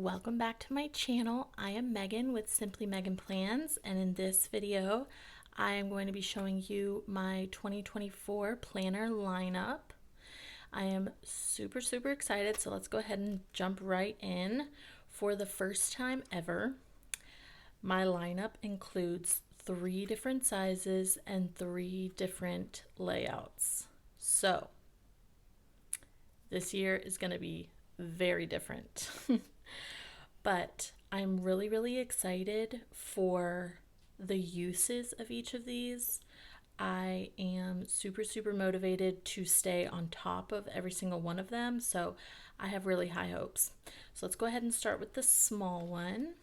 welcome back to my channel. I am Megan with Simply Megan Plans, and in this video I am going to be showing you my 2024 planner lineup. I am super excited, so let's go ahead and jump right in. For the first time ever, my lineup includes 3 different sizes and 3 different layouts. So this year is going to be very different. But I'm really excited for the uses of each of these. I am super motivated to stay on top of every single one of them, so I have really high hopes. So let's go ahead and start with the small one.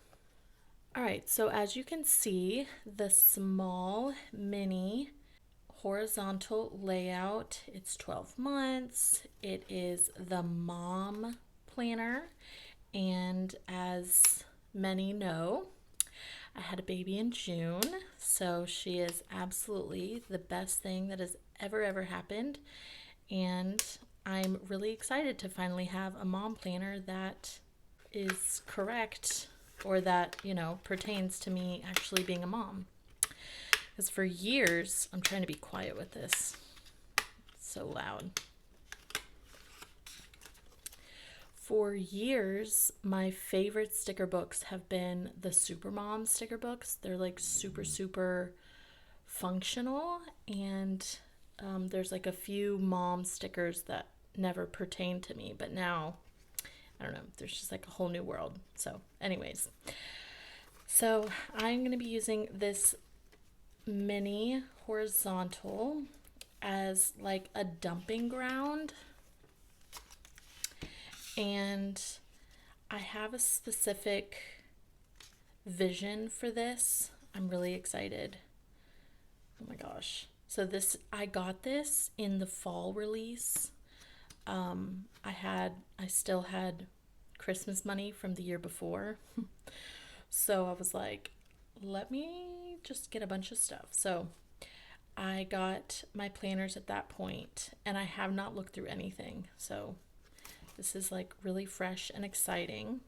All right, so as you can see, the small mini horizontal layout, it's 12 months. It is the mom planner. And as many know, I had a baby in June, so she is absolutely the best thing that has ever happened. And I'm really excited to finally have a mom planner that is correct, or that, pertains to me actually being a mom. Because for years, I'm trying to be quiet with this. It's so loud. For years, my favorite sticker books have been the Supermom sticker books. They're like super functional, and there's like a few mom stickers that never pertain to me, but now, I don't know, there's just like a whole new world. So anyways, so I'm going to be using this mini horizontal as like a dumping ground. And I have a specific vision for this. I'm really excited. Oh my gosh. So I got this in the fall release. I still had Christmas money from the year before. So I was like, let me just get a bunch of stuff. So I got my planners at that point, and I have not looked through anything. So this is like really fresh and exciting.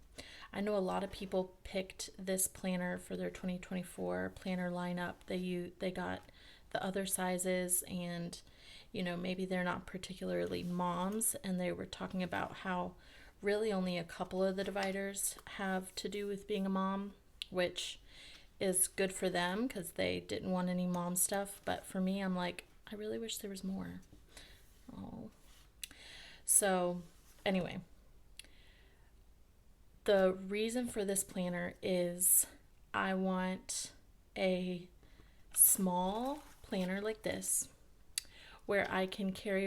I know a lot of people picked this planner for their 2024 planner lineup. They got the other sizes, and maybe they're not particularly moms, and they were talking about how really only a couple of the dividers have to do with being a mom, which is good for them because they didn't want any mom stuff. But for me, I'm like, I really wish there was more. Oh. So anyway, the reason for this planner is I want a small planner like this where I can carry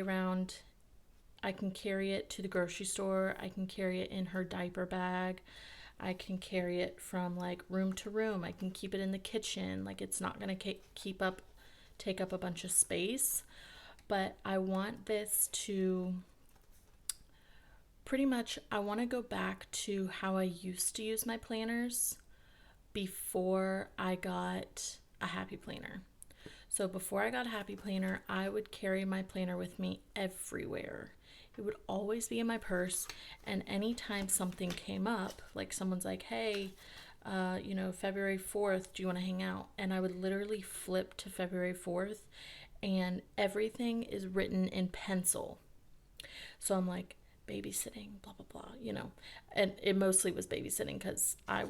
it to the grocery store. I can carry it in her diaper bag. I can carry it from like room to room. I can keep it in the kitchen. Like, it's not going to take up a bunch of space. But I want this to pretty much, I want to go back to how I used to use my planners before I got a Happy Planner. So before I got a Happy Planner, I would carry my planner with me everywhere. It would always be in my purse, and anytime something came up, like someone's like, hey, February 4th, do you want to hang out? And I would literally flip to February 4th, and everything is written in pencil. So I'm like, babysitting, blah blah, and it mostly was babysitting because I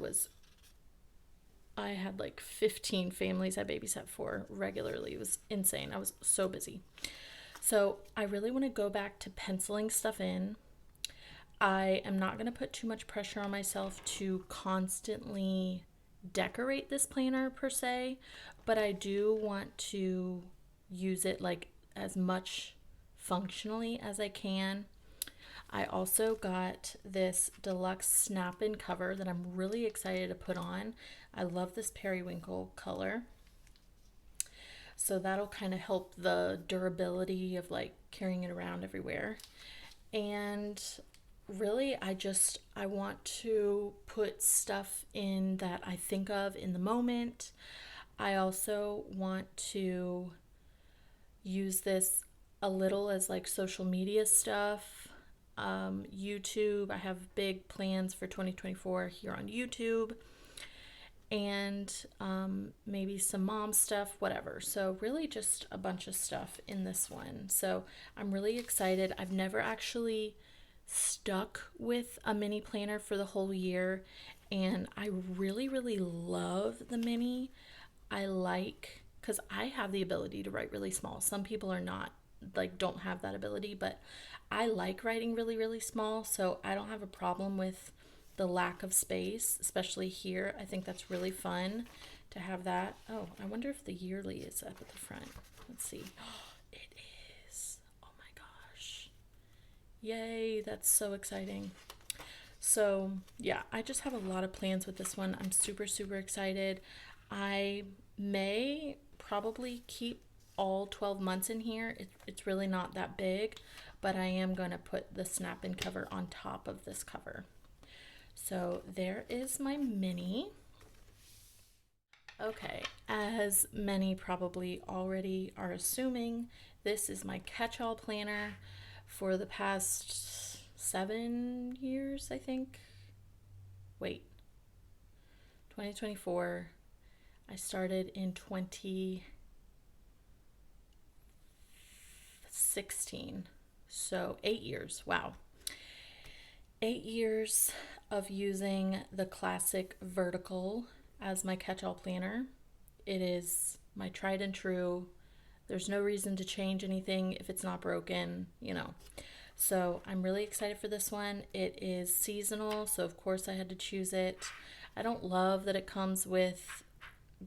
had like 15 families I babysat for regularly. It was insane. I was so busy. So I really want to go back to penciling stuff in. I am not going to put too much pressure on myself to constantly decorate this planner per se, but I do want to use it like as much functionally as I can. I also got this deluxe snap-in cover that I'm really excited to put on. I love this periwinkle color. So that'll kind of help the durability of like carrying it around everywhere. And really, I want to put stuff in that I think of in the moment. I also want to use this a little as like social media stuff. YouTube. I have big plans for 2024 here on YouTube, and maybe some mom stuff, whatever. So, really, just a bunch of stuff in this one. So, I'm really excited. I've never actually stuck with a mini planner for the whole year, and I really, really love the mini. I like, because I have the ability to write really small. Some people are not, like, don't have that ability, but I like writing really, really small, so I don't have a problem with the lack of space, especially here. I think that's really fun to have that. Oh, I wonder if the yearly is up at the front. Let's see. It is. Oh my gosh. Yay, that's so exciting. So, yeah, I just have a lot of plans with this one. I'm super, super excited. I may probably keep all 12 months in here. It's really not that big, but I am going to put the snap-in cover on top of this cover. So there is my mini. Okay, as many probably already are assuming, this is my catch-all planner for the past 7 years, I think. Wait, 2024. I started in 2016. So 8 years. Wow. 8 years of using the classic vertical as my catch-all planner. It is my tried and true. There's no reason to change anything if it's not broken, you know. So I'm really excited for this one. It is seasonal, so of course I had to choose it. I don't love that it comes with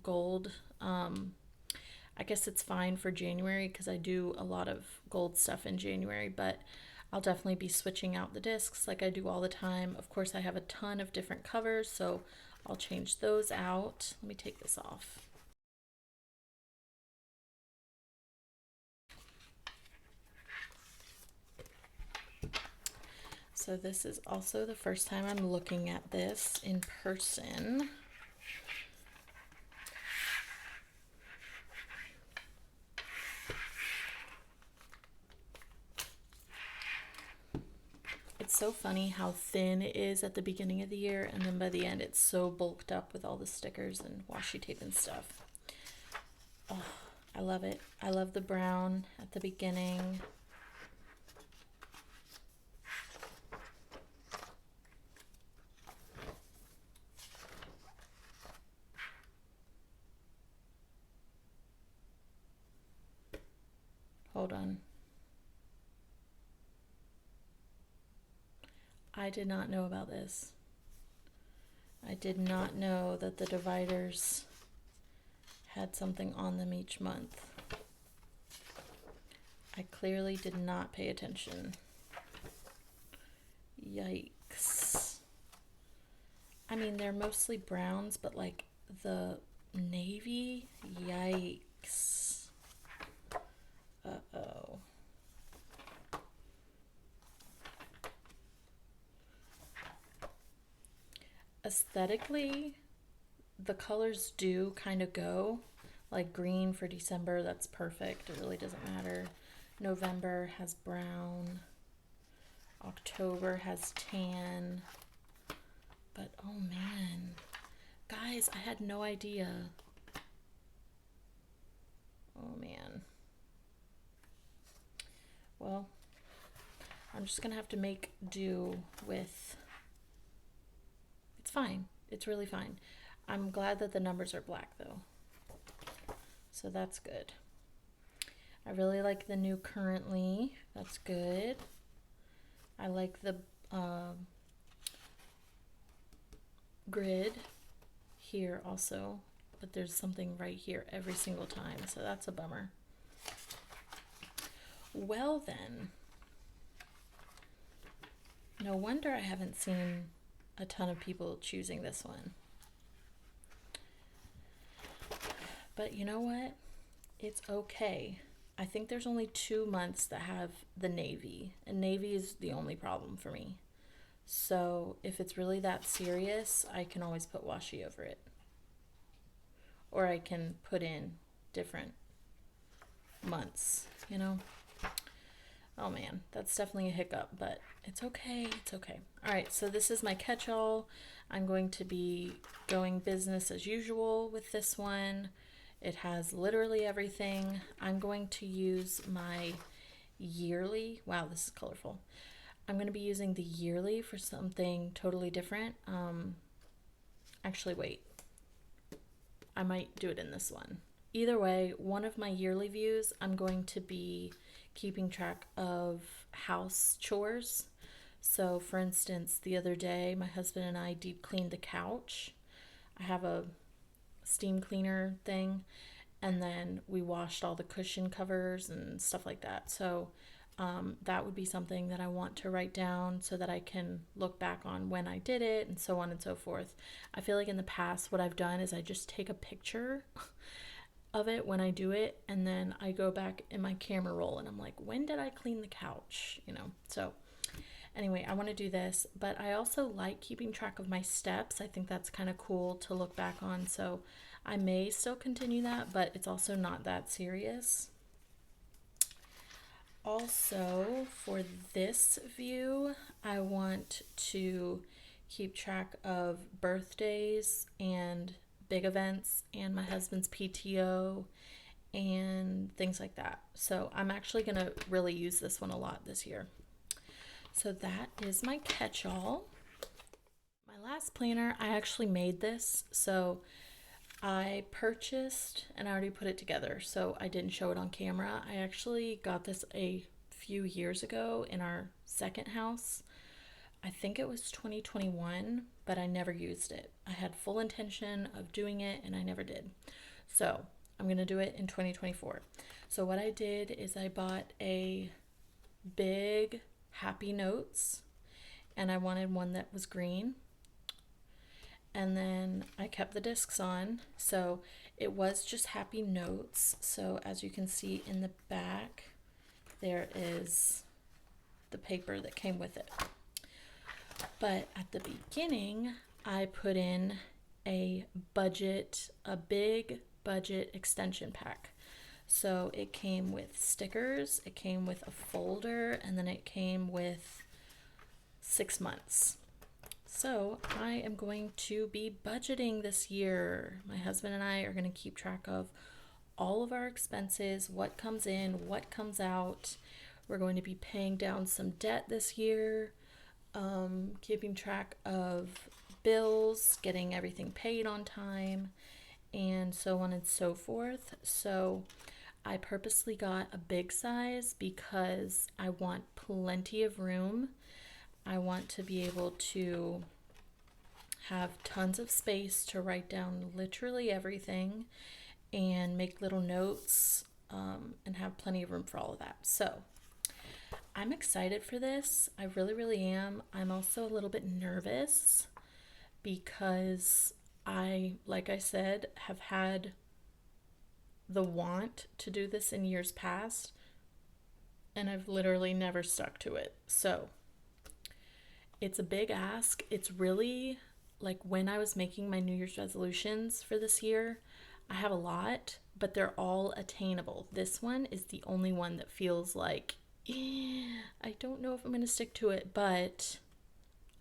gold. I guess it's fine for January because I do a lot of gold stuff in January, but I'll definitely be switching out the discs like I do all the time. Of course, I have a ton of different covers, so I'll change those out. Let me take this off. So this is also the first time I'm looking at this in person. It's so funny how thin it is at the beginning of the year, and then by the end it's so bulked up with all the stickers and washi tape and stuff. Oh, I love it. I love the brown at the beginning. Hold on. I did not know about this. I did not know that the dividers had something on them each month. I clearly did not pay attention. Yikes. I mean, they're mostly browns, but like the navy, yikes. Uh-oh. Aesthetically, the colors do kind of go. Like green for December, that's perfect. It really doesn't matter. November has brown. October has tan. But oh man, guys, I had no idea. Oh man. Well, I'm just gonna have to make do with. It's fine. It's really fine. I'm glad that the numbers are black though. So that's good. I really like the new currently. That's good. I like the grid here also, but there's something right here every single time, so that's a bummer. Well then, no wonder I haven't seen a ton of people choosing this one. But you know what? It's okay. I think there's only 2 months that have the navy, and navy is the only problem for me. So if it's really that serious, I can always put washi over it. Or I can put in different months, you know? Oh man, that's definitely a hiccup, but it's okay. It's okay. All right, so this is my catch-all. I'm going to be going business as usual with this one. It has literally everything. I'm going to use my yearly. Wow, this is colorful. I'm going to be using the yearly for something totally different. Actually, wait. I might do it in this one. Either way, one of my yearly views, I'm going to be keeping track of house chores. So, for instance, the other day, my husband and I deep cleaned the couch. I have a steam cleaner thing, and then we washed all the cushion covers and stuff like that. So, that would be something that I want to write down so that I can look back on when I did it and so on and so forth. I feel like in the past, what I've done is I just take a picture of it when I do it, and then I go back in my camera roll and I'm like, when did I clean the couch? So anyway, I want to do this, but I also like keeping track of my steps. I think that's kind of cool to look back on. So I may still continue that, but it's also not that serious. Also, for this view, I want to keep track of birthdays and big events and my husband's PTO and things like that. So I'm actually going to really use this one a lot this year. So that is my catch-all. My last planner, I actually made this. So I purchased, and I already put it together, so I didn't show it on camera. I actually got this a few years ago in our second house. I think it was 2021, but I never used it. I had full intention of doing it, and I never did. So I'm going to do it in 2024. So what I did is I bought a big Happy Notes, and I wanted one that was green. And then I kept the discs on. So it was just Happy Notes. So as you can see in the back, there is the paper that came with it. But at the beginning, I put in a big budget extension pack. So it came with stickers, it came with a folder, and then it came with 6 months. So I am going to be budgeting this year. My husband and I are going to keep track of all of our expenses, what comes in, what comes out. We're going to be paying down some debt this year, keeping track of bills, getting everything paid on time, and so on and so forth. So I purposely got a big size because I want plenty of room. I want to be able to have tons of space to write down literally everything and make little notes, and have plenty of room for all of that. So I'm excited for this. I really, really am. I'm also a little bit nervous because like I said, have had the want to do this in years past, and I've literally never stuck to it. So it's a big ask. It's really like when I was making my New Year's resolutions for this year, I have a lot, but they're all attainable. This one is the only one that feels like I don't know if I'm going to stick to it, but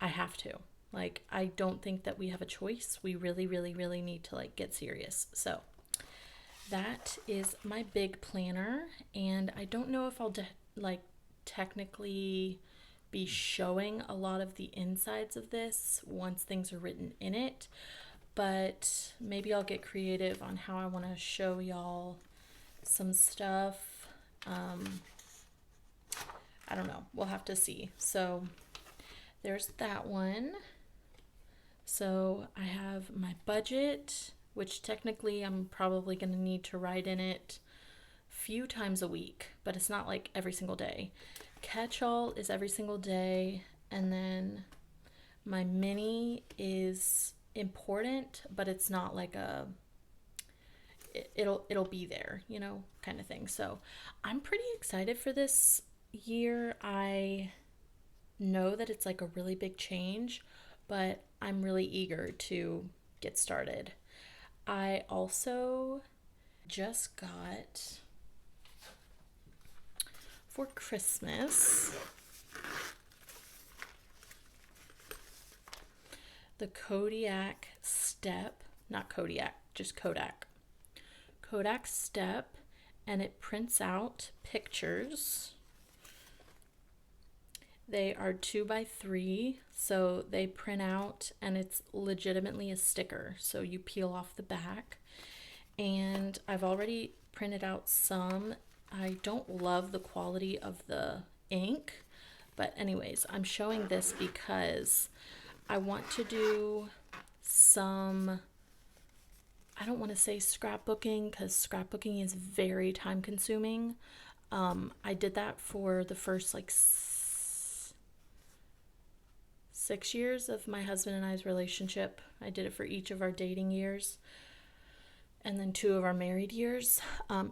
I have to. Like, I don't think that we have a choice. We really, really, really need to like get serious. So that is my big planner, and I don't know if I'll technically be showing a lot of the insides of this once things are written in it, but maybe I'll get creative on how I want to show y'all some stuff. I don't know. We'll have to see. So there's that one. So I have my budget, which technically I'm probably going to need to write in it a few times a week, but it's not like every single day. Catch-all is every single day, and then my mini is important, but it's not like it'll be there, kind of thing. So I'm pretty excited for this year. I know that it's like a really big change, but I'm really eager to get started. I also just got for Christmas. The Kodiak Step, not Kodiak, just Kodak. Kodak Step, and it prints out pictures. They are 2x3, so they print out and it's legitimately a sticker. So you peel off the back, and I've already printed out some. I don't love the quality of the ink, but anyways, I'm showing this because I want to do some, I don't want to say scrapbooking because scrapbooking is very time consuming. I did that for the first like 6 years of my husband and I's relationship. I did it for each of our dating years and then 2 of our married years.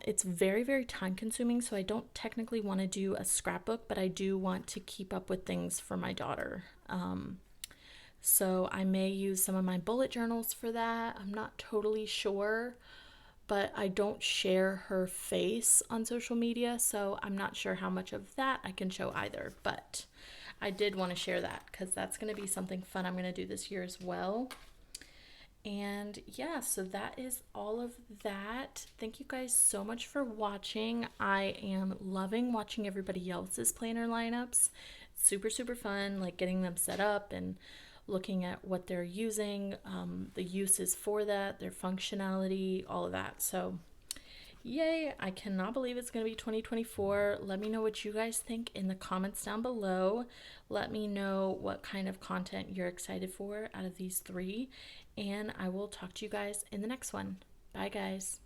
It's very, very time consuming, so I don't technically want to do a scrapbook, but I do want to keep up with things for my daughter. So I may use some of my bullet journals for that. I'm not totally sure, but I don't share her face on social media, so I'm not sure how much of that I can show either. But I did want to share that because that's going to be something fun I'm going to do this year as well. And yeah, so that is all of that. Thank you guys so much for watching. I am loving watching everybody else's planner lineups. Super, super fun, like getting them set up and looking at what they're using, the uses for that, their functionality, all of that. So yay, I cannot believe it's going to be 2024. Let me know what you guys think in the comments down below. Let me know what kind of content you're excited for out of these 3, and I will talk to you guys in the next one. Bye, guys.